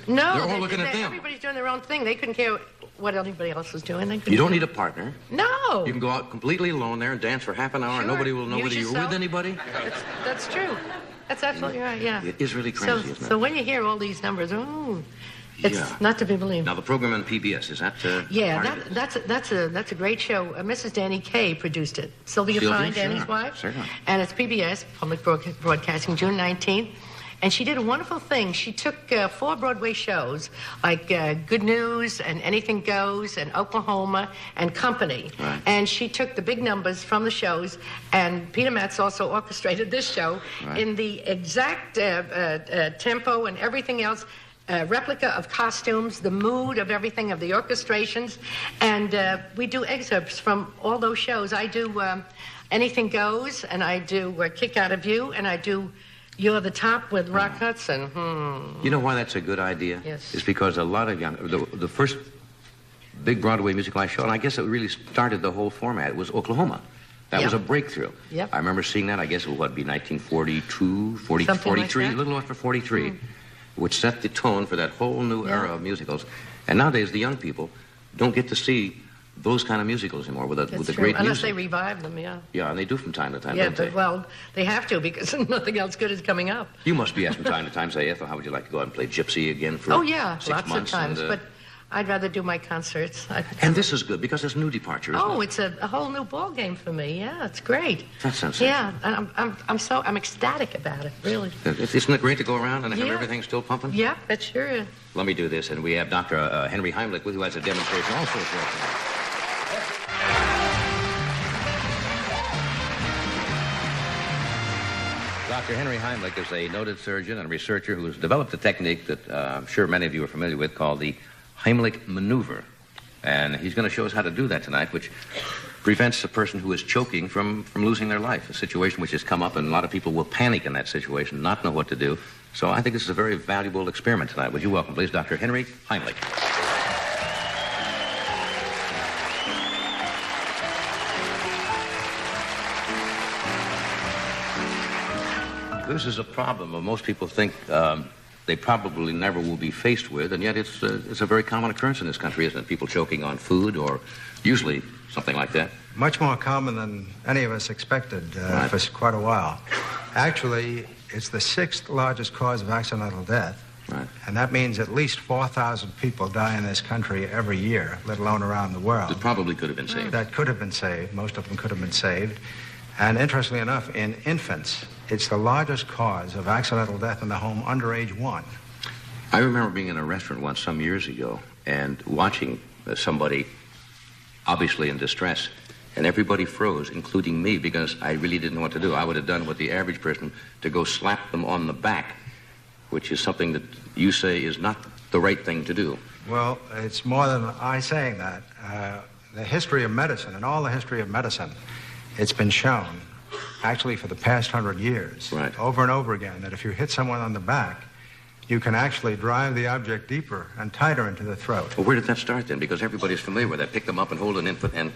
No. They're all looking at them. Everybody's doing their own thing. They couldn't care what anybody else was doing. You don't need a partner. No. You can go out completely alone there and dance for half an hour, and nobody will know whether you're with anybody. That's true. That's absolutely right, yeah. It is really crazy, isn't it? So when you hear all these numbers, it's not to be believed. Now, the program on PBS, is that that's a great show. Mrs. Danny Kaye produced it. Sylvia Fine, Danny's wife. Certainly. And it's PBS, Public Broadcasting, June 19th. And she did a wonderful thing. She took 4 Broadway shows, like Good News and Anything Goes and Oklahoma and Company. Right. And she took the big numbers from the shows, and Peter Metz also orchestrated this show in the exact tempo and everything else. Replica of costumes, the mood of everything, of the orchestrations, and we do excerpts from all those shows. I do Anything Goes, and I do Kick Out of You, and I do You're the Top with Rock Hudson. You know why that's a good idea? Yes. It's because a lot of young... The first big Broadway musical I saw, and I guess it really started the whole format, it was Oklahoma. That was a breakthrough. Yep. I remember seeing that, I guess it would be 1942, 40, Something 43, like that. a little after 43, which set the tone for that whole new era of musicals. And nowadays, the young people don't get to see those kind of musicals anymore with the great Unless music. they revive them, yeah. Yeah, and they do from time to time, Yeah, don't they? but, well, they have to because nothing else good is coming up. You must be asked from time to time, say, Ethel, how would you like to go out and play Gypsy again for Oh, yeah, 6 lots of months? times, And, but I'd rather do my concerts. and this is good because it's a new departure, isn't it? It's a whole new ball game for me. Yeah, it's great. That's sensational. Yeah, and I'm ecstatic about it, really. Isn't it great to go around and have Yeah. everything still pumping? Yeah, that sure is. Let me do this, and we have Dr. Henry Heimlich, who has a demonstration also for us tonight. Dr. Henry Heimlich is a noted surgeon and researcher who has developed a technique that I'm sure many of you are familiar with called the Heimlich maneuver. And he's going to show us how to do that tonight, which prevents a person who is choking from losing their life, a situation which has come up, and a lot of people will panic in that situation, not know what to do. So I think this is a very valuable experiment tonight. Would you welcome, please, Dr. Henry Heimlich. This is a problem most people think they probably never will be faced with, and yet it's a very common occurrence in this country, isn't it? People choking on food or usually something like that. Much more common than any of us expected for quite a while. Actually, it's the 6th largest cause of accidental death. Right. And that means at least 4,000 people die in this country every year, let alone around the world. It probably could have been saved. That could have been saved. Most of them could have been saved. And interestingly enough, in infants, it's the largest cause of accidental death in the home under age 1. I remember being in a restaurant once some years ago and watching somebody obviously in distress, and everybody froze, including me, because I really didn't know what to do. I would have done what the average person, to go slap them on the back, which is something that you say is not the right thing to do. Well, it's more than I saying that. The history of medicine, and all the history of medicine, it's been shown, actually for the past 100 years, over and over again, that if you hit someone on the back, you can actually drive the object deeper and tighter into the throat. Well, where did that start then? Because everybody's familiar with that. Pick them up and hold an infant and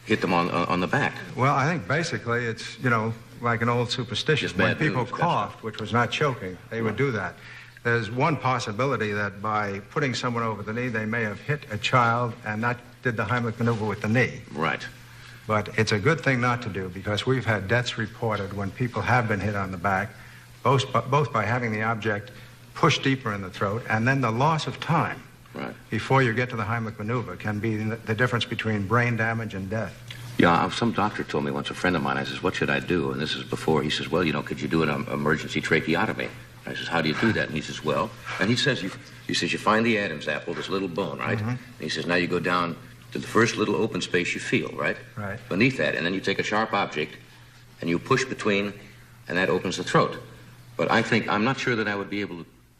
hit them on the back. Well, I think basically it's, like an old superstition. Just When bad people news, coughed, which was not choking, they would do that. There's one possibility that by putting someone over the knee, they may have hit a child and not did the Heimlich maneuver with the knee. Right. But it's a good thing not to do, because we've had deaths reported when people have been hit on the back, both by having the object pushed deeper in the throat, and then the loss of time before you get to the Heimlich maneuver can be the difference between brain damage and death. Yeah, some doctor told me once, a friend of mine, I says, what should I do? And this is before, he says, well, could you do an emergency tracheotomy? I says, how do you do that? And he says, well, and he says, you find the Adam's apple, this little bone, right? Mm-hmm. And he says, now you go down to the first little open space you feel, right? Right. Beneath that, and then you take a sharp object, and you push between, and that opens the throat. But I'm not sure that I would be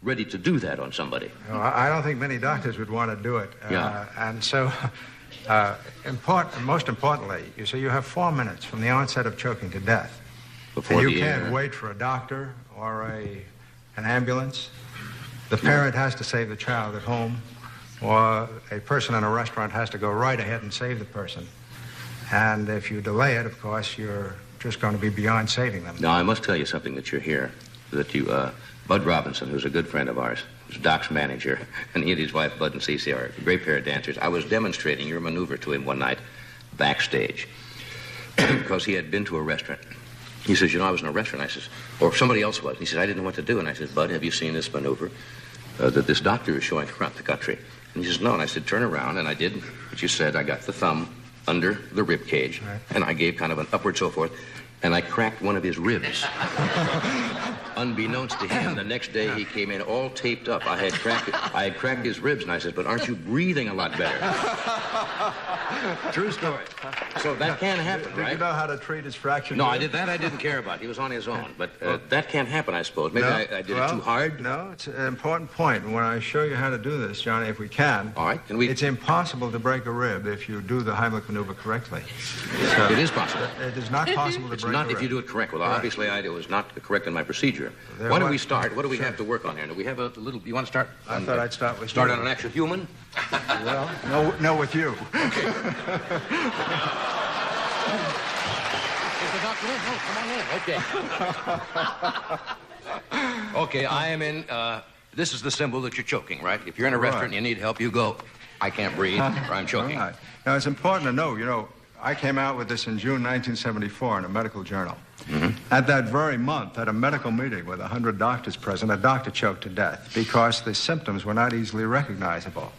ready to do that on somebody. No, I don't think many doctors would want to do it. And so, most importantly, you have 4 minutes from the onset of choking to death. Before and you can't wait for a doctor or an ambulance. The parent has to save the child at home, or a person in a restaurant has to go right ahead and save the person. And if you delay it, of course, you're just going to be beyond saving them. Now, I must tell you something that you're here, that Bud Robinson, who's a good friend of ours, who's Doc's manager, and he and his wife, Bud and Cece, are a great pair of dancers. I was demonstrating your maneuver to him one night backstage because he had been to a restaurant. He says, I was in a restaurant. I says, or somebody else was. He said, I didn't know what to do. And I said, Bud, have you seen this maneuver that this doctor is showing throughout the country? And he says, no. And I said, turn around. And I did what you said. I got the thumb under the rib cage, and I gave kind of an upward so forth, and I cracked one of his ribs Unbeknownst to him, the next day he came in all taped up. I had cracked his ribs, and I said, "But aren't you breathing a lot better?" True story. So that can happen, Did right? you know how to treat his fracture? No, I didn't care about. He was on his own. But that can't happen, I suppose. Maybe I did it too hard. No, it's an important point. When I show you how to do this, Johnny, if we can. All right. Can we? It's impossible to break a rib if you do the Heimlich maneuver correctly. So it is possible. It is not possible to break a rib. If you do it correct. Well, obviously, I was not correct in my procedure. Why don't we start? What do we have to work on here? Do we have a little... You want to start? I thought I'd start with Start you. on an actual human? Well, no, with you. Okay. Is the doctor in? Oh, come on in. Okay. Okay, I am in... this is the symbol that you're choking, right? If you're in a restaurant and you need help, you go, "I can't breathe," or "I'm choking." Right. Now, it's important to know, I came out with this in June 1974 in a medical journal. Mm-hmm. At that very month, at a medical meeting with 100 doctors present, a doctor choked to death because the symptoms were not easily recognizable.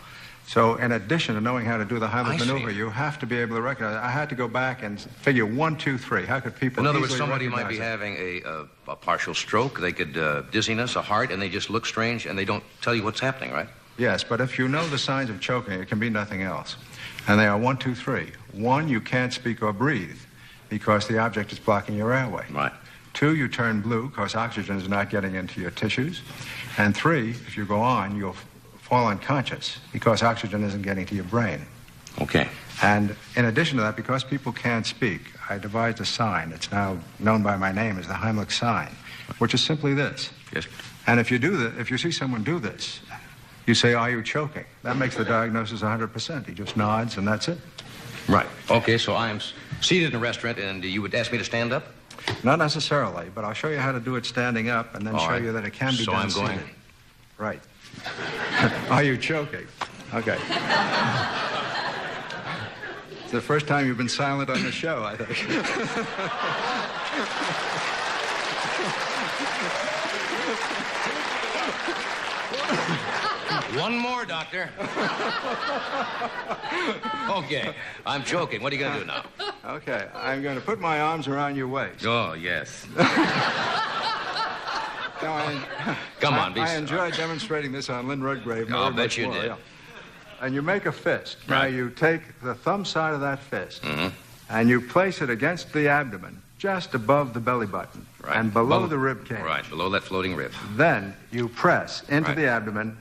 So in addition to knowing how to do the Heimlich maneuver, you have to be able to recognize it. I had to go back and figure 1, 2, 3. How could people In other words, easily somebody might be recognize having a partial stroke. They could dizziness, a heart, and they just look strange, and they don't tell you what's happening, right? Yes, but if you know the signs of choking, it can be nothing else. And they are 1, 2, 3. 1, you can't speak or breathe because the object is blocking your airway. Right. 2, you turn blue because oxygen is not getting into your tissues. And 3, if you go on, you'll fall unconscious because oxygen isn't getting to your brain. Okay. And in addition to that, because people can't speak, I devised a sign. It's now known by my name as the Heimlich sign, which is simply this. Yes. And if you see someone do this, you say, "Are you choking?" That makes the diagnosis 100%. He just nods, and that's it. Right. Okay, so I am seated in a restaurant, and you would ask me to stand up? Not necessarily, but I'll show you how to do it standing up, and then show you that it can be done So I'm seated. going. Right. Are you choking? Okay. It's the first time you've been silent on the show, I think. One more, doctor. Okay, I'm choking. What are you going to do now? Okay, I'm going to put my arms around your waist. Oh, yes. Now, Come on, I enjoyed demonstrating this on Lynn Redgrave. I'll bet you did. Yeah. And you make a fist. Now, Right. you take the thumb side of that fist, Mm-hmm. and you place it against the abdomen, just above the belly button, Right. and below the rib cage. Right, below that floating rib. Then you press into Right. the abdomen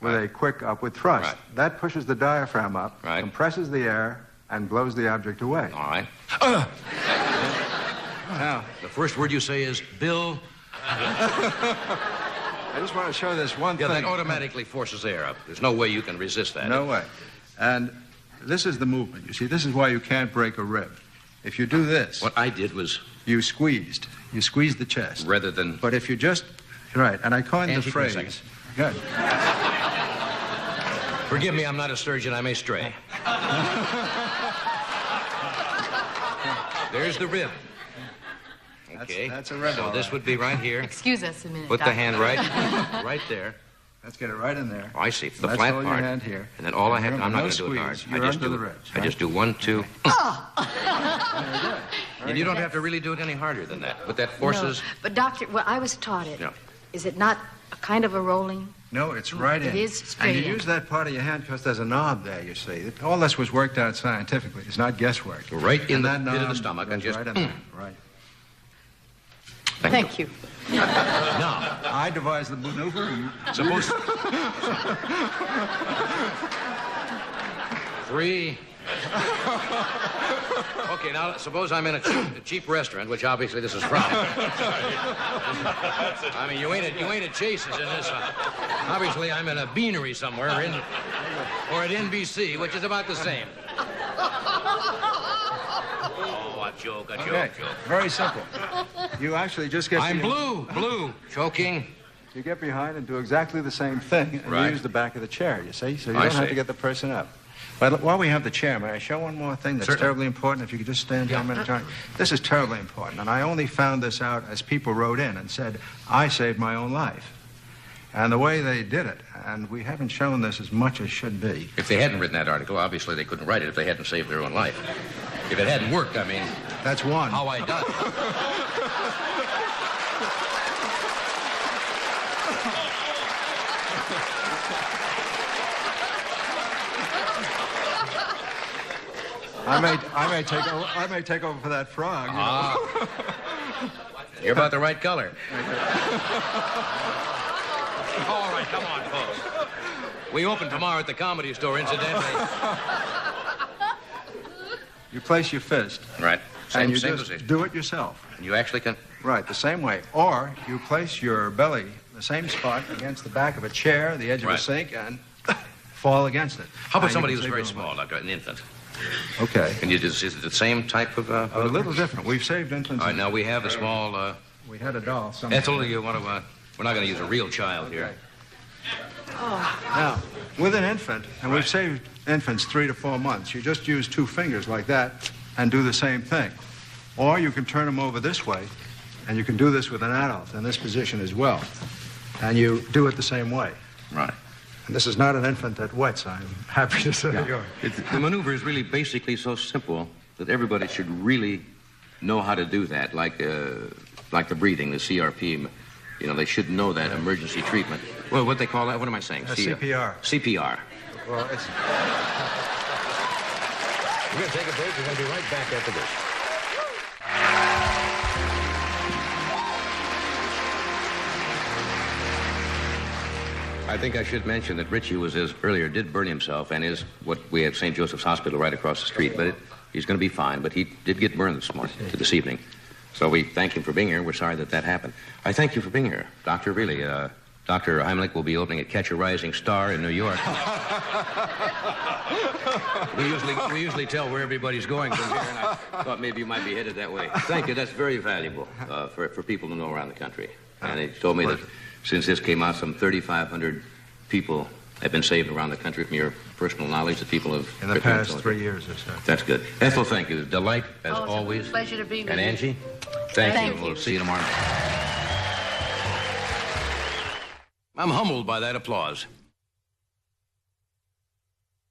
with Right. a quick upward thrust. Right. That pushes the diaphragm up, Right. compresses the air, and blows the object away. All right. Now, The first word you say is Bill. I just want to show this one Yeah, thing. that automatically forces air up. There's no way you can resist that. No way. And this is the movement. You see, this is why you can't break a rib. If you do this, What I did was, you squeezed. You squeezed the chest. rather than... But if you just... Right, and I coined the Angie, give me a phrase... Good. Forgive me, I'm not a surgeon. I may stray. There's the rib. Okay. That's a rib, So all this right. would be right here. Excuse us a minute, Put the Doctor. hand right there. Let's get it right in there. Oh, I see. The Let's flat hold part. your hand here. And then all I have to... Remember, I'm not no going to do it hard. squeeze. You're under the ribs, I right? just do 1, 2... Very good. And you don't have to really do it any harder than that. But that forces... No, but Doctor, well, I was taught it. Yeah. Is it not a kind of a rolling? No, it's right in. It is straight And you in. use that part of your hand because there's a knob there, you see. All this was worked out scientifically. It's not guesswork. Right in And the that pit of the knob stomach and goes just... Right in there. Right. Thank you. Now, I devised the maneuver. And suppose... 3... Okay, now, suppose I'm in a cheap restaurant, which obviously this is from. I mean, you ain't at Chase's in this. Obviously, I'm in a beanery somewhere, or at NBC, which is about the same. Oh, a joke. Okay, very simple. You actually just get... I'm blue, choking. You get behind and do exactly the same thing, and Right. you use the back of the chair, you see? So you I don't have see. to get the person up. But while we have the chair, may I show one more thing that's Certainly. terribly important? If you could just stand here a minute, Johnny. This is terribly important, and I only found this out as people wrote in and said, I saved my own life. And the way they did it, and we haven't shown this as much as should be. If they hadn't written that article, obviously they couldn't write it if they hadn't saved their own life. If it hadn't worked, I mean, That's one. how I done. I may take over for that frog. You know? You're about the right color. All right, come on, folks. We open tomorrow at the Comedy Store, incidentally. You place your fist. Right. And you Same just position. do it yourself. And you actually can... Right, the same way. Or you place your belly, the same spot, against the back of a chair, the edge of a Right. sink, and fall against it. How about And you somebody can who's save very your small, life. like an infant? Okay. Can you just... Is it the same type of... A little different. We've saved infants. All right, now we have a small... We had a doll. Somewhere. Ethel, you want to... we're not going to use a real child here. Now, with an infant, and we've saved infants 3 to 4 months, you just use 2 fingers like that and do the same thing. Or you can turn them over this way, and you can do this with an adult in this position as well. And you do it the same way. Right. And this is not an infant that wets, I'm happy to say. The maneuver is really basically so simple that everybody should really know how to do that, like the breathing, the CRP. You know, they should know that emergency treatment. Well, what they call that? What am I saying? CPR. CPR. Well, it's... We're going to take a break. We're going to be right back after this. I think I should mention that Richie earlier did burn himself and is what we have St. Joseph's Hospital right across the street. But he's going to be fine. But he did get burned this evening. So we thank him for being here. We're sorry that happened. I thank you for being here, Doctor. Really, Dr. Heimlich will be opening at Catch a Rising Star in New York. we usually tell where everybody's going from here, and I thought maybe you might be headed that way. Thank you. That's very valuable for people to know around the country. And he told me that since this came out, some 3,500 people have been saved around the country from your personal knowledge that people have... In the past 3 years or so. That's good. Ethel, thank you. Delight, as always. It's a pleasure to be with you. And Angie, thank you. We'll see you tomorrow. I'm humbled by that applause.